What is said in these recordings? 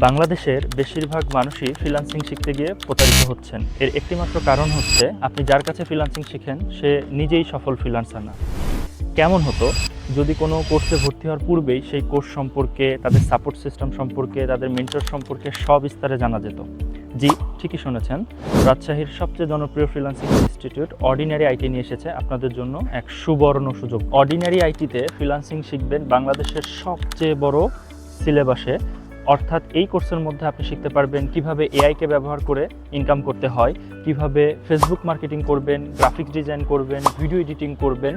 বাংলাদেশের বেশিরভাগ মানুষই ফ্রিল্যান্সিং শিখতে গিয়ে প্রতারিত হচ্ছেন। এর একটিমাত্র কারণ হচ্ছে আপনি যার কাছে ফ্রিল্যান্সিং শিখেন সে নিজেই সফল ফ্রিল্যান্সার না। কেমন হতো যদি কোনো কোর্সে ভর্তি হওয়ার পূর্বেই সেই কোর্স সম্পর্কে, তাদের সাপোর্ট সিস্টেম সম্পর্কে, তাদের মেন্টর সম্পর্কে সবিস্তারে জানা যেত? জি, ঠিকই শুনেছেন। রাজশাহীর সবচেয়ে জনপ্রিয় ফ্রিল্যান্সিং ইনস্টিটিউট অর্ডিনারি আইটি নিয়ে এসেছে আপনাদের জন্য এক সুবর্ণ সুযোগ। অর্ডিনারি আইটিতে ফ্রিল্যান্সিং শিখবেন বাংলাদেশের সবচেয়ে বড় সিলেবাসে। অর্থাৎ এই কোর্সের মধ্যে আপনি শিখতে পারবেন কিভাবে এআইকে ব্যবহার করে ইনকাম করতে হয়, কিভাবে ফেসবুক মার্কেটিং করবেন, গ্রাফিক্স ডিজাইন করবেন, ভিডিও এডিটিং করবেন।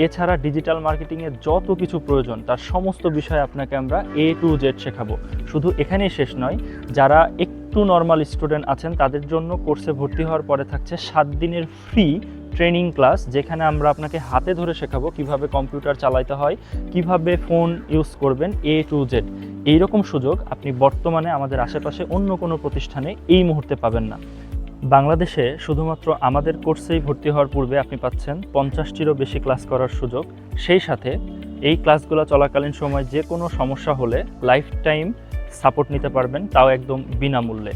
এছাড়া ডিজিটাল মার্কেটিংয়ের যত কিছু প্রয়োজন তার সমস্ত বিষয় আপনাকে আমরা A to Z শেখাবো। শুধু এখানেই শেষ নয়, যারা একটু নর্মাল স্টুডেন্ট আছেন তাদের জন্য কোর্সে ভর্তি হওয়ার পরে থাকছে 7 দিনের ফ্রি ট্রেনিং ক্লাস, যেখানে আমরা আপনাকে হাতে ধরে শেখাবো কিভাবে কম্পিউটার চালাতে হয়, কিভাবে ফোন ইউজ করবেন, A to Z। এইরকম সুযোগ আপনি বর্তমানে আমাদের আশেপাশে অন্য কোনো প্রতিষ্ঠানে এই মুহূর্তে পাবেন না। বাংলাদেশে শুধুমাত্র আমাদের কোর্সেই ভর্তি হওয়ার পূর্বে আপনি পাচ্ছেন 50টিরও বেশি ক্লাস করার সুযোগ। সেই সাথে এই ক্লাসগুলো চলাকালীন সময় যে কোনো সমস্যা হলে লাইফ টাইম সাপোর্ট নিতে পারবেন, তাও একদম বিনামূল্যে।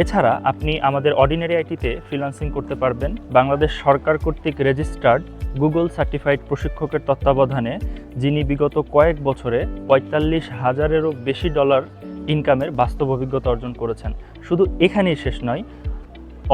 এছাড়া আপনি আমাদের অর্ডিনারি আইটিতে ফ্রিল্যান্সিং করতে পারবেন বাংলাদেশ সরকার কর্তৃক রেজিস্টার্ড গুগল সার্টিফাইড প্রশিক্ষকের তত্ত্বাবধানে, যিনি বিগত কয়েক বছরে 45,000-এরও বেশি ডলার ইনকামের বাস্তব অভিজ্ঞতা অর্জন করেছেন। শুধু এখানেই শেষ নয়,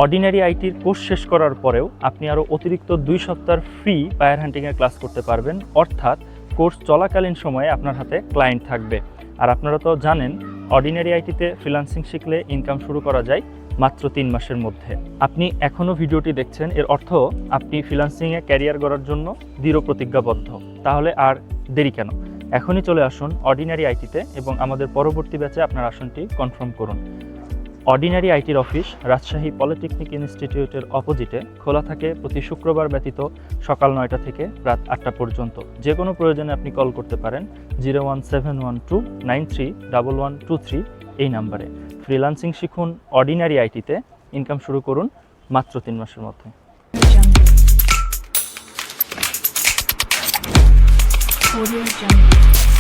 অর্ডিনারি আইটির কোর্স শেষ করার পরেও আপনি আরও অতিরিক্ত 2 সপ্তাহ ফ্রি পায়ার হান্টিংয়ের ক্লাস করতে পারবেন। অর্থাৎ কোর্স চলাকালীন সময়ে আপনার হাতে ক্লায়েন্ট থাকবে। আর আপনারা তো জানেন অর্ডিনারি আইটিতে ফ্রিল্যান্সিং শিখলে ইনকাম শুরু করা যায় মাত্র 3 মাসের মধ্যে। আপনি এখনও ভিডিওটি দেখছেন, এর অর্থ আপনি ফ্রিল্যান্সিংয়ে ক্যারিয়ার গড়ার জন্য দৃঢ় প্রতিজ্ঞাবদ্ধ। তাহলে আর দেরি কেন? এখনই চলে আসুন অর্ডিনারি আইটিতে এবং আমাদের পরবর্তী ব্যাচে আপনার আসনটি কনফার্ম করুন। অর্ডিনারি আইটির অফিস রাজশাহী পলিটেকনিক ইনস্টিটিউটের অপোজিটে খোলা থাকে প্রতি শুক্রবার ব্যতীত সকাল 9টা থেকে রাত 8টা পর্যন্ত। যে কোনো প্রয়োজনে আপনি কল করতে পারেন 01712931123 এই নাম্বারে। ফ্রিল্যান্সিং শিখুন অর্ডিনারি আইটিতে, ইনকাম শুরু করুন মাত্র 3 মাসের মধ্যে। Audio Jungle.